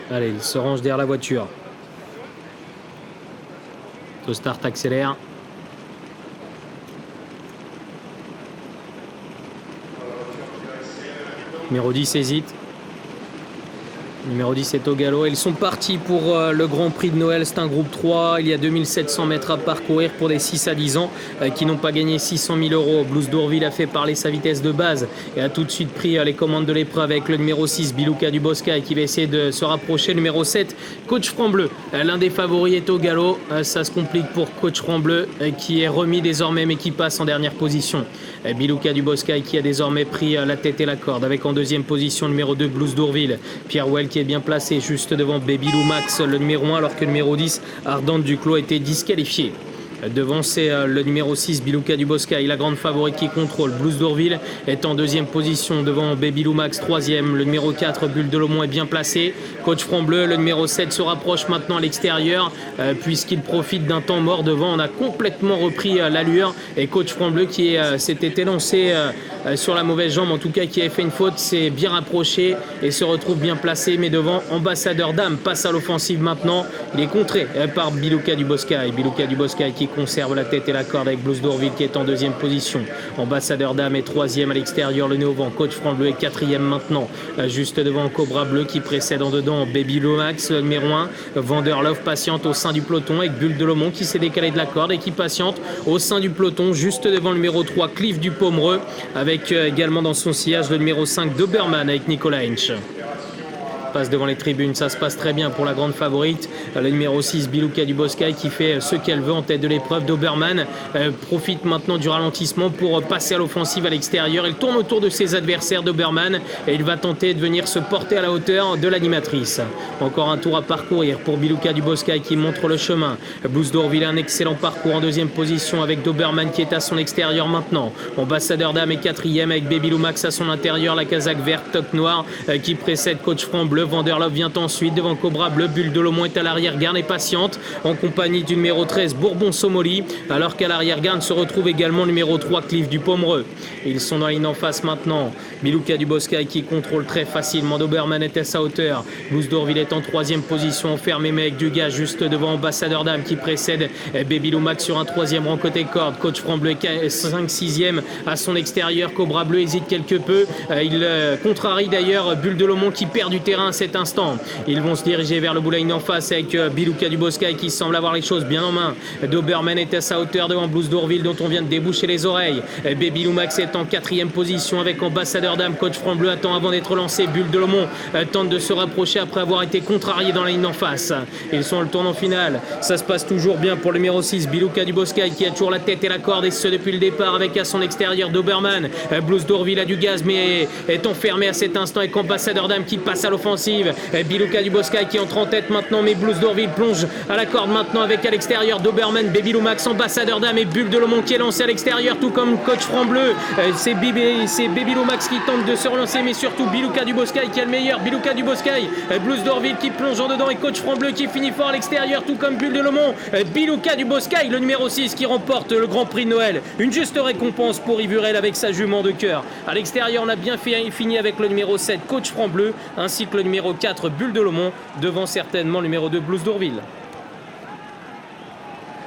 Allez, il se range derrière la voiture. Start accélère. Numéro 10 hésite. Numéro 10 est au galop. Ils sont partis pour le Grand Prix de Noël. C'est un groupe 3. Il y a 2700 mètres à parcourir pour des 6 à 10 ans qui n'ont pas gagné 600 000 euros. Blues d'Orville a fait parler sa vitesse de base et a tout de suite pris les commandes de l'épreuve avec le numéro 6, Biluka du Boscaï, qui va essayer de se rapprocher. Numéro 7, Coach Franc-Bleu. L'un des favoris est au galop. Ça se complique pour Coach Franc-Bleu qui est remis désormais mais qui passe en dernière position. Biluka du Boscaï qui a désormais pris la tête et la corde avec en deuxième position numéro 2, Blues d'Orville. Pierre Well qui est bien placé juste devant Baby Lou Max, le numéro 1, alors que le numéro 10, Ardente Duclos, a été disqualifié. Devant, c'est le numéro 6, Biluka du Boscaï, la grande favorite qui contrôle. Blues d'Orville est en deuxième position devant Baby Lou Max, troisième. Le numéro 4, Bulle de Lomont, est bien placé. Coach Franc-Bleu, le numéro 7, se rapproche maintenant à l'extérieur puisqu'il profite d'un temps mort devant. On a complètement repris l'allure et Coach Franc-Bleu qui s'était élancé sur la mauvaise jambe, en tout cas qui avait fait une faute, s'est bien rapproché et se retrouve bien placé. Mais devant, Ambassadeur Dame passe à l'offensive maintenant. Il est contré par Biluka du Boscaï. Biluka du Boscaï qui conserve la tête et la corde avec Blues d'Orville qui est en deuxième position. Ambassadeur Dame est troisième à l'extérieur, le nez au vent. Coach Franc-Bleu est quatrième maintenant, juste devant Cobra Bleu qui précède en dedans Baby Lomax, le numéro 1. Vendeur Love patiente au sein du peloton avec Bulle de Lomont qui s'est décalé de la corde et qui patiente au sein du peloton juste devant le numéro 3, Cliff du Pomereux, avec également dans son sillage le numéro 5, Doberman avec Nicolas Hench. Passe devant les tribunes, ça se passe très bien pour la grande favorite, le numéro 6, Biluka du Boscaï, qui fait ce qu'elle veut en tête de l'épreuve. Doberman profite maintenant du ralentissement pour passer à l'offensive à l'extérieur. Il tourne autour de ses adversaires, Doberman, et il va tenter de venir se porter à la hauteur de l'animatrice. Encore un tour à parcourir pour Biluka du Boscaï qui montre le chemin. Blues d'Orville, un excellent parcours en deuxième position avec Doberman qui est à son extérieur maintenant. Ambassadeur Dame est quatrième avec Baby Lou Max à son intérieur, la casaque verte, toque noire qui précède Coach Franc-Bleu. Vendeur Love vient ensuite devant Cobra Bleu. Bulle de Lomont est à l'arrière-garde et patiente en compagnie du numéro 13, Bourbon Somoli, alors qu'à l'arrière-garde se retrouve également le numéro 3, Cliff du Pomereux. Ils sont dans la ligne en face maintenant. Biluka du Boscaï qui contrôle très facilement. Doberman est à sa hauteur. Blues d'Orville est en troisième position, enfermé mais avec du gaz juste devant Ambassadeur Dame qui précède Baby Lou Max sur un troisième rang côté corde. Coach Franc-Bleu est 5-6e à son extérieur. Cobra Bleu hésite quelque peu. Il contrarie d'ailleurs Bulle de Lomont qui perd du terrain à cet instant. Ils vont se diriger vers le bout de la ligne en face avec Biluka du Boscaï qui semble avoir les choses bien en main. Doberman est à sa hauteur devant Blues d'Orville dont on vient de déboucher les oreilles. Baby Lou Max est en quatrième position avec Ambassadeur Dame. Coach Franc-Bleu attend avant d'être lancé. Bulle de Lomont tente de se rapprocher après avoir été contrarié dans la ligne en face. Ils sont le tournant final. Ça se passe toujours bien pour le numéro 6, Biluka du Boscaï qui a toujours la tête et la corde et ce depuis le départ avec à son extérieur Doberman. Blues d'Orville a du gaz mais est enfermé à cet instant avec Ambassadeur Dame qui passe à l'offensive. Biluka du Boscaï qui entre en tête maintenant, mais Blues d'Orville plonge à la corde maintenant avec à l'extérieur Doberman, Baby Lou Max, Ambassadeur Dame et Bulle de Lomont qui est lancé à l'extérieur, tout comme Coach Franc-Bleu. C'est Baby Lou Max qui tente de se relancer, mais surtout Biluka du Boscaï qui est le meilleur. Biluka du Boscaï, Blues d'Orville qui plonge en dedans et Coach Franc-Bleu qui finit fort à l'extérieur, tout comme Bulle de Lomont. Biluka du Boscaï, le numéro 6 qui remporte le Grand Prix de Noël. Une juste récompense pour Yvurel avec sa jument de cœur. À l'extérieur, on a bien fini avec le numéro 7, Coach Franc-Bleu, ainsi que le numéro 4, Bulle de Lomont, devant certainement le numéro 2, Blues d'Orville.